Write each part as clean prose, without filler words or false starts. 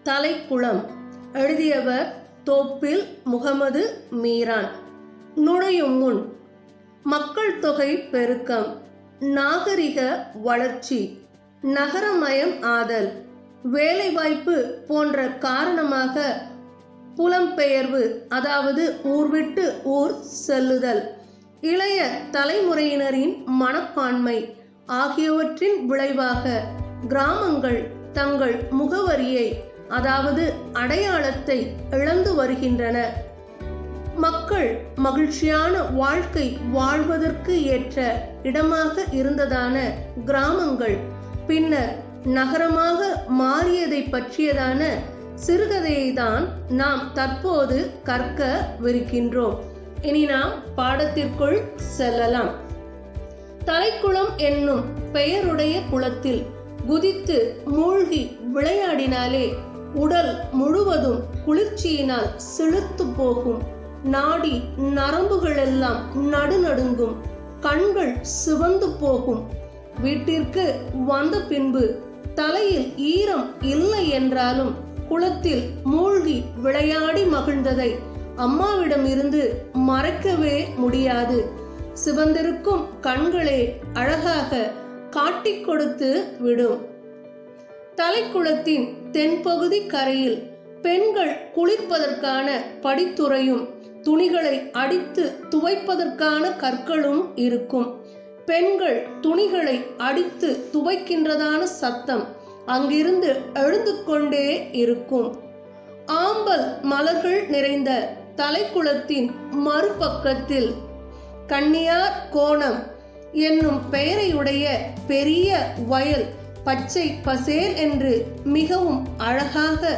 தலைக்குளம். எழுதியவர் தோப்பில் முகமது மீரான். நுழையும் முன் மக்கள் தொகை பெருக்கம், நாகரிக வளர்ச்சி, நகரமயம் ஆதல், வேலைவாய்ப்பு போன்ற காரணமாக புலம்பெயர்வு, அதாவது ஊர் விட்டு ஊர் செல்லுதல், இளைய தலைமுறையினரின் மனப்பான்மை ஆகியவற்றின் விளைவாக கிராமங்கள் தங்கள் முகவரியை, அதாவது அடையாளத்தை இழந்து வருகின்றன. மக்கள் மகிழ்ச்சியான வாழ்க்கை வாழ்வதற்கு ஏற்ற இடமாக இருந்ததான கிராமங்கள் பின்னர் நகரமாக மாறியதை பற்றியதான சிறுகதையை தான் நாம் தற்போது கற்கவிருக்கின்றோம். இனி நாம் பாடத்திற்குள் செல்லலாம். தலைக்குளம் என்னும் பெயருடைய குளத்தில் குதித்து மூழ்கி விளையாடினாலே உடல் முழுவதும் குளிர்ச்சியினால் சிலிர்த்து போகும், நாடி நரம்புகளெல்லாம் நடுநடுங்கும், கண்கள் சிவந்து போகும். வீட்டிற்கு வந்த பின்பு தலையில் ஈரம் இல்லை என்றாலும் குளத்தில் மூழ்கி விளையாடி மகிழ்ந்ததை அம்மாவிடம் இருந்து மறைக்கவே முடியாது. சிவந்திருக்கும் கண்களே அழகாக காட்டிக் கொடுத்து விடும். தலைக்குளத்தின் தென்பகுதி கரையில் பெண்கள் குளிப்பதற்கான படித்துறையும் துணிகளை அடித்து துவைப்பதற்கான கற்களும் இருக்கும். பெண்கள் துணிகளை அடித்து துவைக்கின்றதான சத்தம் அங்கிருந்து எழுந்து கொண்டே இருக்கும். ஆம்பல் மலர்கள் நிறைந்த தலைக்குளத்தின் மறுபக்கத்தில் கன்னியார் கோணம் என்னும் பெயரையுடைய பெரிய வயல் பச்சை பசேல் என்று மிகவும் அழகாக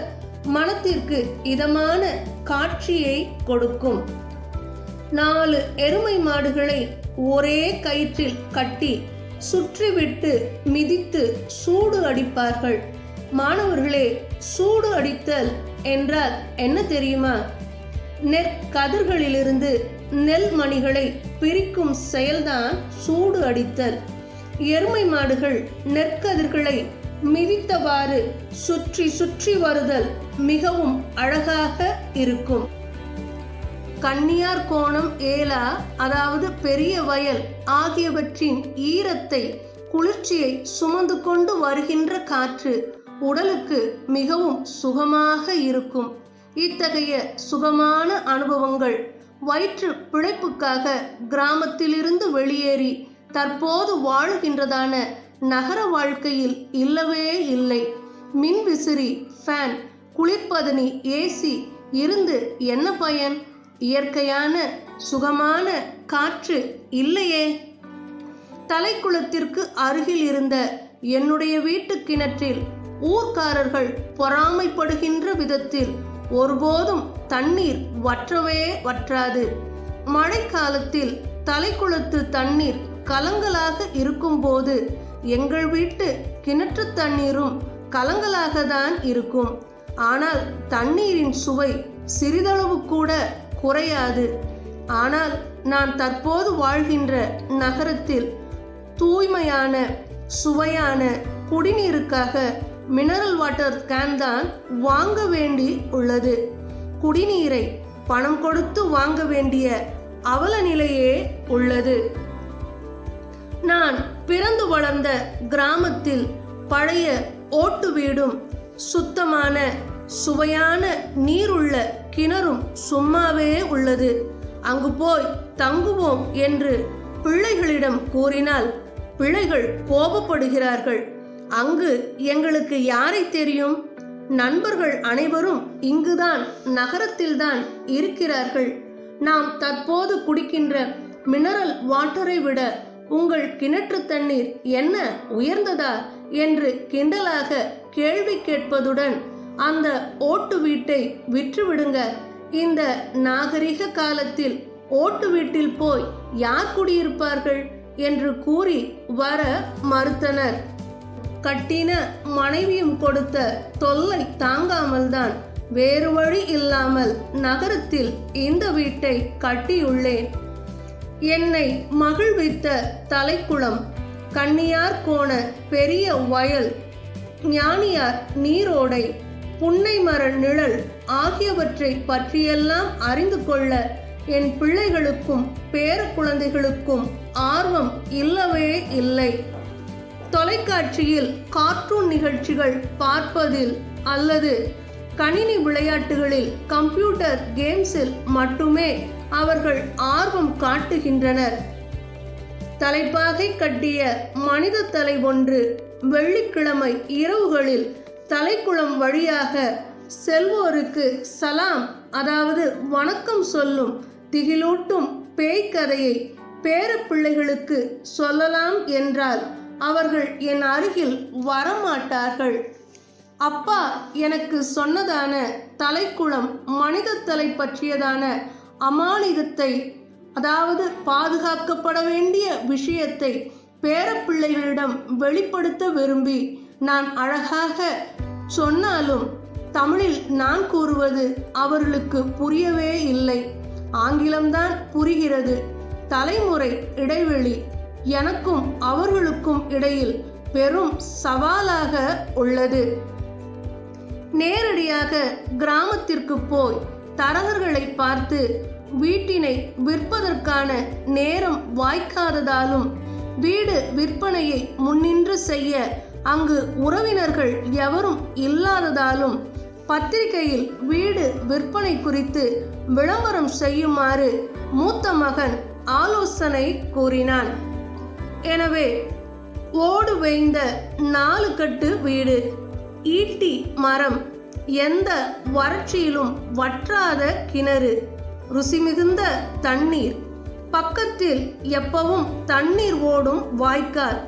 மனத்திற்கு இதமான காட்சியை கொடுக்கும். 4 எருமை மாடுகளை ஒரே கயிற்றில் கட்டி சுற்றிவிட்டு மிதித்து சூடு அடிப்பார்கள். மாணவர்களே, சூடு அடித்தல் என்றால் என்ன தெரியுமா? நெற்கதிர்களிலிருந்து நெல் மணிகளை பிரிக்கும் செயல்தான் சூடு அடித்தல். எருமை மாடுகள் நெற்கதிர்களை மிதித்தவாறு சுற்றி சுற்றி வருதல் மிகவும் அழகாக இருக்கும். கன்னியார் கோணம், ஏலா, அதாவது பெரிய வயல் ஆகியவற்றின் ஈரத்தை, குளிர்ச்சியை சுமந்து கொண்டு வருகின்ற காற்று உடலுக்கு மிகவும் சுகமாக இருக்கும். இத்தகைய சுகமான அனுபவங்கள் வயிற்று பிழைப்புக்காக கிராமத்திலிருந்து வெளியேறி தற்போது வாழுகின்றதான நகர வாழ்க்கையில் இல்லவே இல்லை. மின்விசிறி, ஃபேன், குளிர்பதனி, ஏசி இருந்து என்ன பயன்? இயற்கையான சுகமான காற்று இல்லையே. தலைக்குளத்திற்கு அருகில் இருந்த என்னுடைய வீட்டு கிணற்றில் ஊர்க்காரர்கள் பொறாமைப்படுகின்ற விதத்தில் ஒருபோதும் தண்ணீர் வற்றவே வற்றாது. மழைக்காலத்தில் தலைக்குளத்து தண்ணீர் கலங்கலாக இருக்கும்போது எங்கள் வீட்டு கிணற்று தண்ணீரும் கலங்கலாக தான் இருக்கும். ஆனால் தண்ணீரின் சுவை சிறிதளவு கூட குறையாது. ஆனால் நான் தற்போது வாழ்கின்ற நகரத்தில் தூய்மையான சுவையான குடிநீருக்காக மினரல் வாட்டர் கேன் தான் வாங்க வேண்டி உள்ளது. குடிநீரை பணம் கொடுத்து வாங்க வேண்டிய அவல நிலையே உள்ளது. நான் பிறந்து வளர்ந்த கிராமத்தில் பழைய ஓட்டு வீடும் சுத்தமான சுவையான நீருள்ள கிணறும் சும்மாவே உள்ளது. அங்கு போய் தங்குவோம் என்று பிள்ளைகளிடம் கூறினால் பிள்ளைகள் கோபப்படுகிறார்கள். அங்கு எங்களுக்கு யாரை தெரியும்? நண்பர்கள் அனைவரும் இங்குதான் நகரத்தில்தான் இருக்கிறார்கள். நாம் தற்போது குடிக்கின்ற மினரல் வாட்டரை விட உங்கள் கிணற்று தண்ணீர் என்ன உயர்ந்ததா என்று கிண்டலாக கேள்வி கேட்பதுடன் அந்த ஓட்டு வீட்டை விற்றுவிடுங்க, இந்த நாகரிக காலத்தில் ஓட்டு வீட்டில் போய் யார் குடியிருப்பார்கள் என்று கூறி வர மறுத்தனர். கட்டின மனைவியும் கொடுத்த தொல்லை தாங்காமல்தான் வேறு வழி இல்லாமல் நகரத்தில் இந்த வீட்டை கட்டியுள்ளேன். என்னை மகிழ்வித்த தலைக்குளம், கன்னியார் கோண பெரிய வயல், ஞானியார் நீரோடை, புன்னை மர நிழல் ஆகியவற்றை பற்றியெல்லாம் அறிந்து கொள்ள என் பிள்ளைகளுக்கும் பேர குழந்தைகளுக்கும் ஆர்வம் இல்லவே இல்லை. தொலைக்காட்சியில் கார்ட்டூன் நிகழ்ச்சிகள் பார்ப்பதில் அல்லது கணினி விளையாட்டுகளில் கம்ப்யூட்டர் கேம்ஸில் மட்டுமே அவர்கள் ஆர்வம் காட்டுகின்றனர். தலைப்பாகை கட்டிய மனித தலை ஒன்று வெள்ளிக்கிழமை இரவுகளில் தலைக்குளம் வழியாக செல்வோருக்கு சலாம், அதாவது வணக்கம் சொல்லும் திகிலூட்டும் பேய்க்கதையை பேர பிள்ளைகளுக்கு சொல்லலாம் என்றால் அவர்கள் என் அருகில் வரமாட்டார்கள். அப்பா எனக்கு சொன்னதான தலைக்குளம் மனித தலை பற்றியதான அமானிதத்தை, அதாவது பாதுகாக்கப்பட வேண்டிய விஷயத்தை பேரப்பிள்ளைகளிடம் வெளிப்படுத்த விரும்பி நான் அழகாக சொன்னாலும் தமிழில் நான் கூறுவது அவர்களுக்கு புரியவே இல்லை. ஆங்கிலம்தான் புரிகிறது. தலைமுறை இடைவெளி எனக்கும் அவர்களுக்கும் இடையில் பெரும் சவாலாக உள்ளது. நேரடியாக கிராமத்திற்கு போய் தரகர்களை பார்த்து வீட்டினை விற்பதற்கான நேரம் வாய்க்காததாலும் வீடு விற்பனையை முன்னின்று செய்ய அங்கு உறவினர்கள் எவரும் இல்லாததாலும் பத்திரிகையில் வீடு விற்பனை குறித்து விளம்பரம் செய்யுமாறு மூத்த மகன் ஆலோசனை கூறினான். எனவே ஓடு வேய்ந்த 4 கட்டு வீடு, ஈட்டி மரம், எந்த வறட்சியிலும் வற்றாத கிணறு, ருசி மிகுந்த தண்ணீர், பக்கத்தில் எப்பவும் தண்ணீர் ஓடும் வாய்க்கால்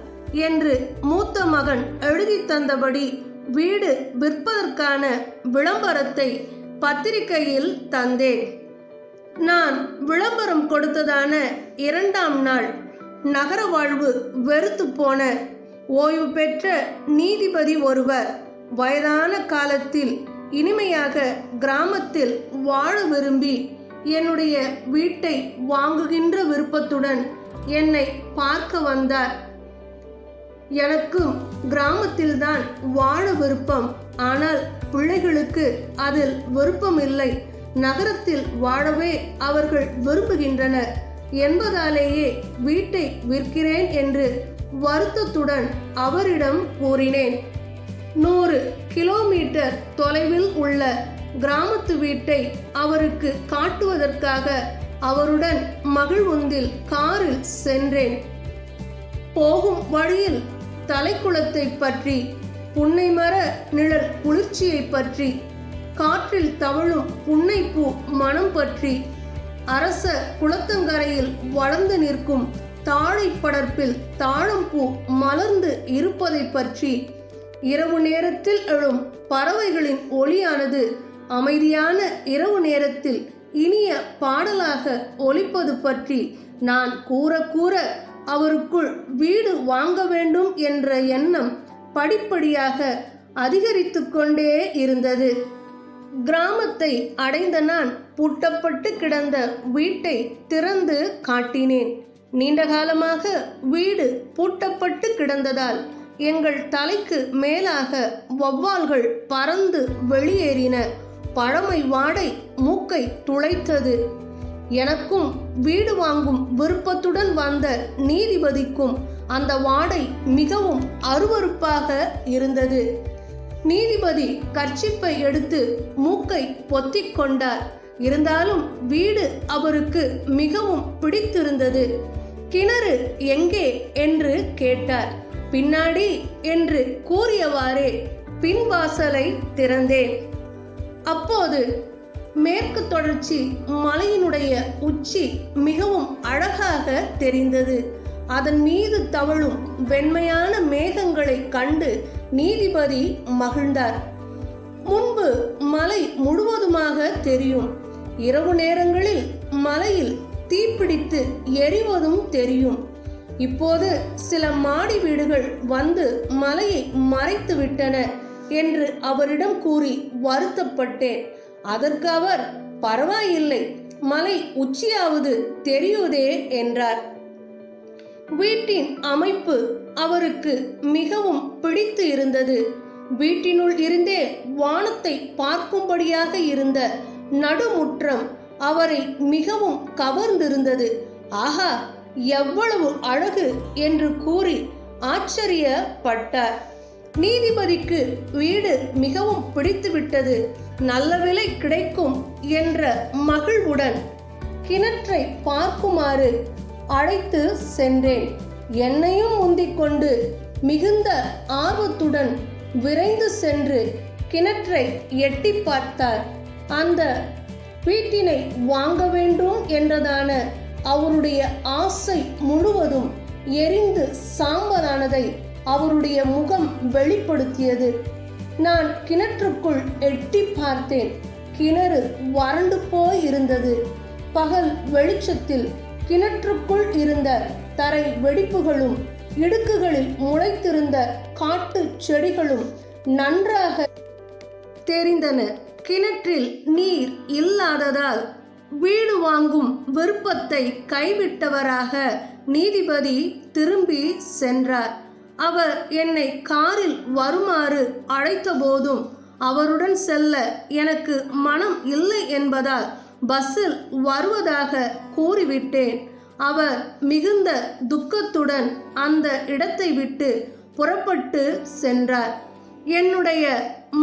என்று மூத்த மகன் எழுதி தந்தபடி வீடு விற்பதற்கான விளம்பரத்தை பத்திரிகையில் தந்தேன். நான் விளம்பரம் கொடுத்ததான 2ஆம் நாள் நகர வாழ்வு வெறுத்து போன ஓய்வு பெற்ற நீதிபதி ஒருவர் வயதான காலத்தில் இனிமையாக கிராமத்தில் வாழ விரும்பி என்னுடைய வீட்டை வாங்குகின்ற விருப்பத்துடன் என்னை பார்க்க வந்தார். எனக்கும் கிராமத்தில்தான் வாழ விருப்பம். ஆனால் பிள்ளைகளுக்கு அதில் விருப்பம் இல்லை. நகரத்தில் வாழவே அவர்கள் விரும்புகின்றனர் என்பதாலேயே வீட்டை விற்கிறேன் என்று வருத்தத்துடன் அவரிடம் கூறினேன். 100 கிலோமீட்டர் தொலைவில் உள்ள கிராமத்து வீட்டை அவருக்கு காட்டுவதற்காக அவருடன் மகிழ்வுந்தில் காரில் சென்றேன். போகும் வழியில் தலைக்குளத்தை பற்றி, புன்னை மர நிழல் குளிர்ச்சியை பற்றி, காற்றில் தவழும் புன்னைப்பூ மனம் பற்றி, அரச குளத்தங்கரையில் வளர்ந்து நிற்கும் தாழை படர்ப்பில் தாழம்பூ மலர்ந்து இருப்பதை பற்றி, இரவு நேரத்தில் எழும் பறவைகளின் ஒலியானது அமைதியான இரவு நேரத்தில் இனிய பாடலாக ஒலிப்பது பற்றி நான் கூற அவருக்குள் வீடு வாங்க வேண்டும் என்ற எண்ணம் படிப்படியாக அதிகரித்து கொண்டே இருந்தது. கிராமத்தை அடைந்த நான் பூட்டப்பட்டு கிடந்த வீட்டை திறந்து காட்டினேன். நீண்ட காலமாக வீடு பூட்டப்பட்டு கிடந்ததால் எங்கள் தலைக்கு மேலாக வௌவால்கள் பறந்து வெளியேறின. பழமை வாடை மூக்கை துளைத்தது. எனக்கும் வீடு வாங்கும் விருப்பத்துடன் வந்த நீதிபதிக்கும் அந்த வாடை மிகவும் அருவருப்பாக இருந்தது. நீதிபதி கர்ச்சிப்பை எடுத்து மூக்கை பொத்திக் கொண்டார். இருந்தாலும் வீடு அவருக்கு மிகவும் பிடித்திருந்தது. கிணறு எங்கே என்று கேட்டார். பின்னாடி என்று கூறியவாறே பின்வாசலை திறந்தேன். அப்போது மேற்கு தொடர்ச்சி மலையினுடைய உச்சி மிகவும் அழகாக தெரிந்தது. அதன் மீது தவழும் வெண்மையான மேகங்களை கண்டு நீதிபதி மகிழ்ந்தார். முன்பு மலை முழுவதுமாக தெரியும். இரவு நேரங்களில் மலையில் தீப்பிடித்து எரிவதும் தெரியும். இப்போது சில மாடி வீடுகள் வந்து மலையை மறைத்து விட்டன என்று அவரிடம் கூறி வருத்தப்பட்டேன். அதற்கு அவர், பரவாயில்லை, மலை உச்சியாவது தெரியுதே என்றார். வீட்டின் அமைப்பு அவருக்கு மிகவும் பிடித்து இருந்தது. வீட்டினுள் இருந்தே வானத்தை பார்க்கும்படியாக இருந்த நடுமுற்றம் அவரை மிகவும் கவர்ந்திருந்தது. ஆஹா, எவ்வளவு அழகு என்று கூறி ஆச்சரியப்பட்டார். நீதிபதிக்கு வீடு மிகவும் பிடித்துவிட்டது. நல்ல விலை கிடைக்கும் என்ற மகிழ்வுடன் கிணற்றை பார்க்குமாறு அழைத்து சென்றேன். என்னையும் முந்திக் கொண்டு மிகுந்த ஆர்வத்துடன் விரைந்து சென்று கிணற்றை எட்டி பார்த்தார். அந்த வீட்டினை வாங்க வேண்டும் என்றதான அவருடைய ஆசை முழுவதும் எரிந்து சாம்பலானதை அவருடைய முகம் வெளிப்படுத்தியது. நான் கிணற்றுக்குள் எட்டி பார்த்தேன். கிணறு வறண்டு போய் இருந்தது. பகல் வெளிச்சத்தில் கிணற்றுக்குள் இருந்த தரை வெடிப்புகளும் இடுக்குகளில் முளைத்திருந்த காட்டு செடிகளும் நன்றாக தெரிந்தன. கிணற்றில் நீர் இல்லாததால் வீடு வாங்கும் விருப்பத்தை கைவிட்டவராக நீதிபதி திரும்பி சென்றார். அவர் என்னை காரில் வருமாறு அழைத்த போதும் அவருடன் செல்ல எனக்கு மனம் இல்லை என்பதால் பஸ்ஸில் வருவதாக கூறிவிட்டேன். அவர் மிகுந்த துக்கத்துடன் அந்த இடத்தை விட்டு புறப்பட்டு சென்றார். என்னுடைய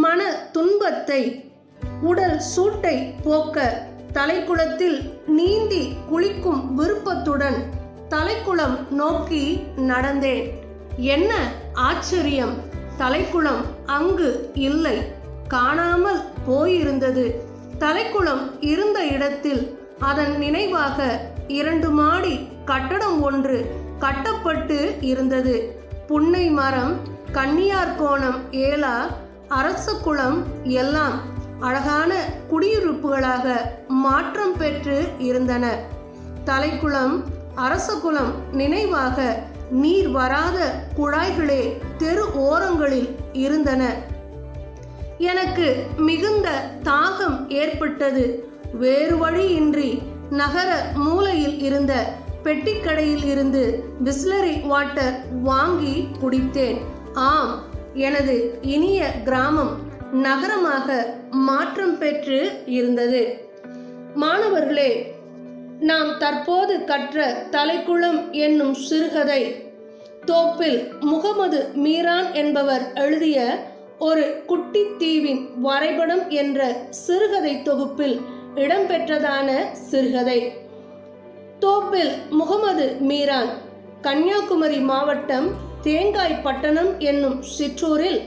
மன துன்பத்தை, உடல் சூட்டை போக்க தலைக்குளத்தில் நீந்தி குளிக்கும் விருப்பத்துடன் தலைக்குளம் நோக்கி நடந்தேன். என்ன ஆச்சரியம்! தலைக்குளம் அங்கு இல்லை, காணாமல் போயிருந்தது. தலைக்குளம் இருந்த இடத்தில் அதன் நினைவாக 2 மாடி கட்டடம் ஒன்று கட்டப்பட்டு இருந்தது. புன்னை மரம், கன்னியார்கோணம், ஏலா, அரசகுளம் எல்லாம் அழகான குடியிருப்புகளாக மாற்றம் பெற்று இருந்தன. தலைக்குளம், அரசகுளம் நினைவாக நீர் வராத குழாய்களே தெரு ஓரங்களில் இருந்தன. எனக்கு மிகுந்த தாகம் ஏற்பட்டது. வேறு வழியின்றி நகர மூலையில் இருந்த பெட்டிக்கடையில் இருந்து பிஸ்லரி வாட்டர் வாங்கி குடித்தேன். ஆம், எனது இனிய கிராமம் நகரமாக மாற்றம் பெற்று இருந்தது. மாணவர்களே, நாம் தற்போது கற்ற தலைக்குளம் என்னும் சிறுகதை தோப்பில் முகமது மீரான் என்பவர் எழுதிய ஒரு குட்டி தீவின் வரைபடம் என்ற சிறுகதை தொகுப்பில் இடம்பெற்றதான சிறுகதை. தோப்பில் முகமது மீரான் கன்னியாகுமரி மாவட்டம் தேங்காய்பட்டணம் என்னும் சிற்றூரில்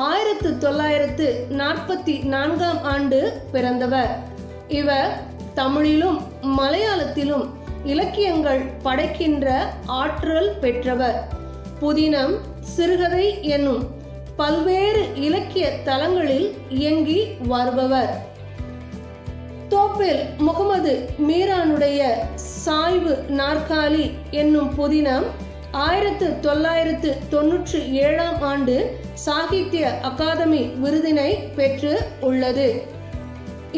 1944 ஆண்டு பிறந்தவர். இவர் தமிழிலும் மலையாளத்திலும் இலக்கியங்கள் படைக்கின்ற ஆற்றல் பெற்றவர். புதினம், சிறுகதை என்னும் பல்வேறு இலக்கிய தலங்களில் இயங்கி வருபவர். தோப்பில் முகமது மீரானுடைய சாய்வு நாற்காலி என்னும் புதினம் 1997 ஆண்டு சாகித்ய அகாதமி விருதினை பெற்று உள்ளது.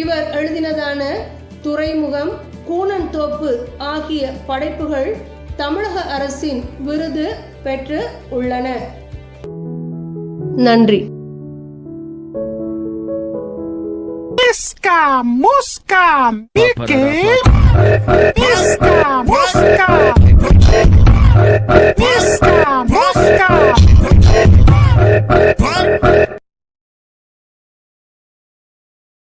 இவர் எழுதினதான துறைமுகம், கூனன் தோப்பு ஆகிய படைப்புகள் தமிழக அரசின் விருது பெற்று உள்ளன. நன்றி. Pesca, mosca, pique.